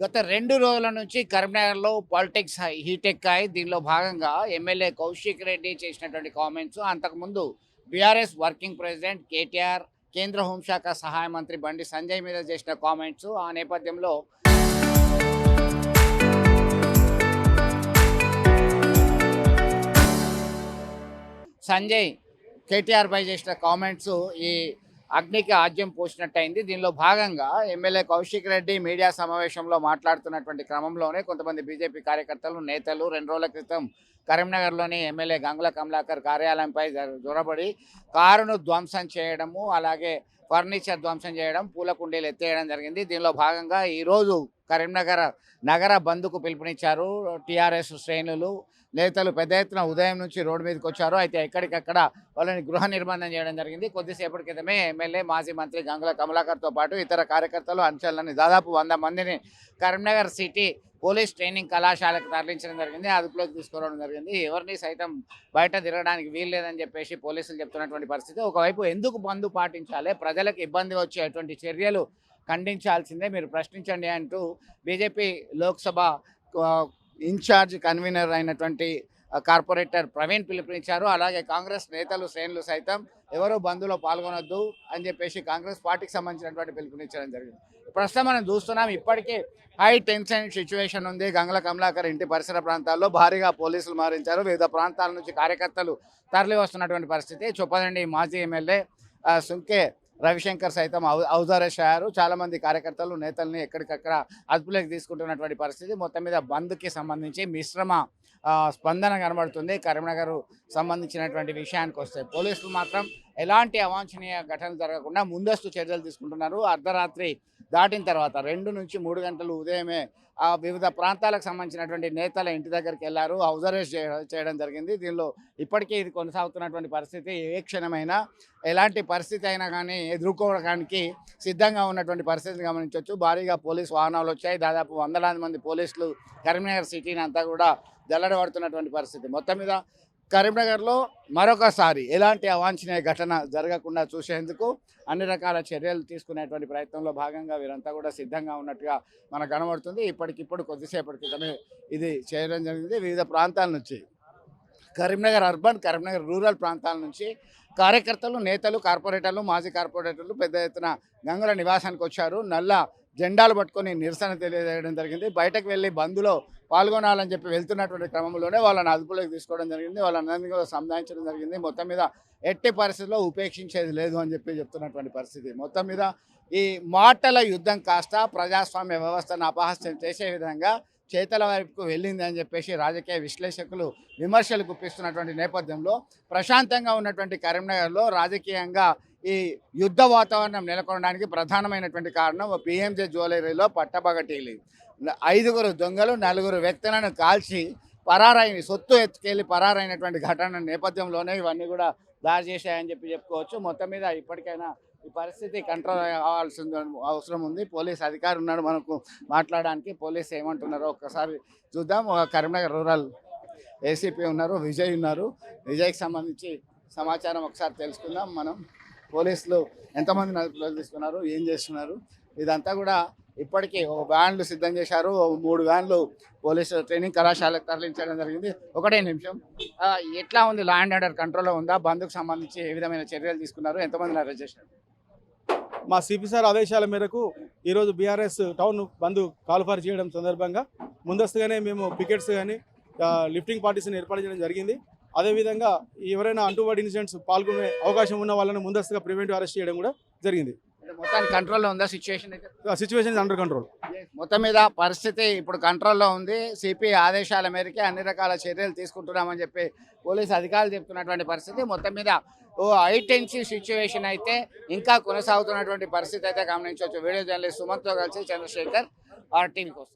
గత 2 రోజుల నుంచి కరీంనగర్‌లో పాలిటిక్స్ హీటెక్కాయి. దీనిలో భాగంగా ఎమ్మెల్యే కౌశిక్ రెడ్డి చేసినటువంటి కామెంట్స్, అంతకుముందు బీఆర్ఎస్ వర్కింగ్ ప్రెసిడెంట్ కేటీఆర్, కేంద్ర హోంశాఖ సహాయ మంత్రి బండి సంజయ్ మీద చేసిన కామెంట్స్, ఆ నేపథ్యంలో సంజయ్ కేటీఆర్ పై చేసిన కామెంట్స్ ఈ అగ్నికి ఆజ్యం పోసినట్టయింది. దీనిలో భాగంగా ఎమ్మెల్యే కౌశిక్ రెడ్డి మీడియా సమావేశంలో మాట్లాడుతున్నటువంటి క్రమంలోనే కొంతమంది బీజేపీ కార్యకర్తలు, నేతలు 2 రోజుల క్రితం కరీంనగర్లోని ఎమ్మెల్యే గంగుల కమలాకర్ కార్యాలయంపై జొరబడి కారును ధ్వంసం చేయడము, అలాగే ఫర్నిచర్ ధ్వంసం చేయడం, పూల కుండీలు ఎత్తేయడం జరిగింది. దీనిలో భాగంగా ఈరోజు కరీంనగర్ నగర బంద్కు పిలుపునిచ్చారు. టీఆర్ఎస్ శ్రేణులు, నేతలు పెద్ద ఎత్తున ఉదయం నుంచి రోడ్డు మీదకి వచ్చారు. అయితే ఎక్కడికక్కడ వాళ్ళని గృహ నిర్బంధం చేయడం జరిగింది. కొద్దిసేపటి క్రితమే ఎమ్మెల్యే, మాజీ మంత్రి గంగుల కమలాకర్తో పాటు ఇతర కార్యకర్తలు, అనుచరులని దాదాపు 100 మందిని కరీంనగర్ సిటీ పోలీస్ ట్రైనింగ్ కళాశాలకు తరలించడం జరిగింది. అదుపులోకి తీసుకురావడం జరిగింది. ఎవరిని సైతం బయట తిరగడానికి వీలు లేదని చెప్పేసి పోలీసులు చెప్తున్నటువంటి పరిస్థితి. ఒకవైపు ఎందుకు బంద్ పాటించాలి, ప్రజలకు ఇబ్బంది వచ్చేటువంటి చర్యలు ఖండించాల్సిందే, మీరు ప్రశ్నించండి అంటూ బీజేపీ లోక్సభ ఇన్ఛార్జ్ కన్వీనర్ అయినటువంటి కార్పొరేటర్ ప్రవీణ్ పిలుపునిచ్చారు. అలాగే కాంగ్రెస్ నేతలు, శ్రేణులు సైతం ఎవరో బంద్లో పాల్గొనొద్దు అని చెప్పేసి కాంగ్రెస్ పార్టీకి సంబంధించినటువంటి పిలుపునిచ్చడం జరిగింది. ప్రస్తుతం మనం చూస్తున్నాం, ఇప్పటికే హై టెన్షన్ సిచ్యువేషన్ ఉంది. గంగుల కమలాకర్ ఇంటి పరిసర ప్రాంతాల్లో భారీగా పోలీసులు మారించారు. వివిధ ప్రాంతాల నుంచి కార్యకర్తలు తరలి వస్తున్నటువంటి పరిస్థితి. చొప్పదండి మాజీ ఎమ్మెల్యే సుంకే రవిశంకర్ సైతం హౌస్ అరెస్ట్ అయ్యారు. చాలామంది కార్యకర్తలు, నేతల్ని ఎక్కడికక్కడ అదుపులోకి తీసుకుంటున్నటువంటి పరిస్థితి. మొత్తం మీద బంద్కి సంబంధించి మిశ్రమ స్పందన కనబడుతుంది. కరీంనగర్ సంబంధించినటువంటి విషయానికి వస్తే పోలీసులు మాత్రం ఎలాంటి అవాంఛనీయ ఘటనలు జరగకుండా ముందస్తు చర్యలు తీసుకుంటున్నారు. అర్ధరాత్రి దాటిన తర్వాత 2 నుంచి 3 గంటలు ఉదయమే వివిధ ప్రాంతాలకు సంబంధించినటువంటి నేతల ఇంటి దగ్గరికి వెళ్ళారు. హౌస్ అరెస్ట్ చేయడం జరిగింది. దీనిలో ఇప్పటికే ఇది కొనసాగుతున్నటువంటి పరిస్థితి. ఏ క్షణమైనా ఎలాంటి పరిస్థితి అయినా కానీ ఎదుర్కోవడానికి సిద్ధంగా ఉన్నటువంటి పరిస్థితిని గమనించవచ్చు. భారీగా పోలీసు వాహనాలు వచ్చాయి. దాదాపు 100 మంది పోలీసులు కరీంనగర్ సిటీని అంతా కూడా జల్లడబడుతున్నటువంటి పరిస్థితి. మొత్తం మీద కరీంనగర్లో మరొకసారి ఎలాంటి అవాంఛనీయ ఘటన జరగకుండా చూసేందుకు అన్ని రకాల చర్యలు తీసుకునేటువంటి ప్రయత్నంలో భాగంగా వీరంతా కూడా సిద్ధంగా ఉన్నట్టుగా మనకు కనబడుతుంది. ఇప్పటికిప్పుడు కొద్దిసేపటి క్రితమే ఇది చేయడం జరిగింది. వివిధ ప్రాంతాల నుంచి, కరీంనగర్ అర్బన్, కరీంనగర్ రూరల్ ప్రాంతాల నుంచి కార్యకర్తలు, నేతలు, కార్పొరేటర్లు, మాజీ కార్పొరేటర్లు పెద్ద ఎత్తున గంగుల నివాసానికి వచ్చారు. నల్ల జెండాలు పట్టుకొని నిరసన తెలియజేయడం జరిగింది. బయటకు వెళ్ళి బంద్లో పాల్గొనాలని చెప్పి వెళ్తున్నటువంటి క్రమంలోనే వాళ్ళని అదుపులోకి తీసుకోవడం జరిగింది. వాళ్ళందరినీ కూడా సంధానించడం జరిగింది. మొత్తం మీద ఎట్టి పరిస్థితుల్లో ఉపేక్షించేది లేదు అని చెప్పి చెప్తున్నటువంటి పరిస్థితి. మొత్తం మీద ఈ మాటల యుద్ధం కాస్త ప్రజాస్వామ్య వ్యవస్థను అపహాస్యం చేసే విధంగా చేతల వైపుకు వెళ్ళింది అని చెప్పేసి రాజకీయ విశ్లేషకులు విమర్శలు గుప్పిస్తున్నటువంటి నేపథ్యంలో ప్రశాంతంగా ఉన్నటువంటి కరీంనగర్లో రాజకీయంగా ఈ యుద్ధ వాతావరణం నెలకొనడానికి ప్రధానమైనటువంటి కారణం పిఎంజే జ్యువెలరీలో పట్టపగటీలు 5 దొంగలు 4 వ్యక్తులను కాల్చి సొత్తు ఎత్తుకెళ్ళి పరారైనటువంటి ఘటన నేపథ్యంలోనే ఇవన్నీ కూడా దారి చేశాయని చెప్పి చెప్పుకోవచ్చు. మొత్తం మీద ఇప్పటికైనా ఈ పరిస్థితి కంట్రోల్ అవ్వాల్సిన అవసరం ఉంది. పోలీస్ అధికారి ఉన్నాడు మనకు మాట్లాడడానికి. పోలీసు ఏమంటున్నారో ఒక్కసారి చూద్దాం. కరీంనగర్ రూరల్ ఏసీపీ ఉన్నారు, విజయ్ ఉన్నారు. విజయ్కి సంబంధించి సమాచారం ఒకసారి తెలుసుకుందాం మనం. పోలీసులు ఎంతమందిని అదుపులోకి తీసుకున్నారు, ఏం చేస్తున్నారు, ఇదంతా కూడా ఇప్పటికీ వ్యాన్లు సిద్ధం చేశారు. 3 వ్యాన్లు పోలీసు ట్రైనింగ్ కళాశాలకు తరలించడం జరిగింది. ఒకటే నిమిషం, ఎట్లా ఉంది, లా అండ్ ఆర్డర్ కంట్రోల్లో ఉందా? బంద్కు సంబంధించి ఏ విధమైన చర్యలు తీసుకున్నారు, ఎంతమందిని అరెస్ట్ చేశారు? మా సిపి సార్ ఆదేశాల మేరకు ఈరోజు బీఆర్ఎస్ టౌన్ బంద్ కాల్ఫర్ చేయడం సందర్భంగా ముందస్తుగానే మేము పికెట్స్ కానీ లిఫ్టింగ్ పార్టీస్ని ఏర్పాటు చేయడం జరిగింది. అదేవిధంగా ఎవరైనా అంటువర్డ్ ఇన్సిడెంట్స్ పాల్గొనే అవకాశం ఉన్న వాళ్ళని ముందస్తుగా ప్రివెంటివ్ అరెస్ట్ చేయడం కూడా జరిగింది. మొత్తానికి కంట్రోల్లో ఉందా సిచ్యువేషన్? అయితే సిచ్యువేషన్ ఇస్ అండర్ కంట్రోల్. మొత్తం మీద పరిస్థితి ఇప్పుడు కంట్రోల్లో ఉంది. సిపి ఆదేశాల మేరకే అన్ని రకాల చర్యలు తీసుకుంటున్నామని చెప్పి పోలీసు అధికారులు చెప్తున్నటువంటి పరిస్థితి. మొత్తం మీద హై టెన్షన్ సిచ్యువేషన్ అయితే ఇంకా కొనసాగుతున్నటువంటి పరిస్థితి అయితే గమనించవచ్చు. వీడియో జర్నలిస్ట్ సుమంత్తో కలిసి చంద్రశేఖర్, RTV కోసం.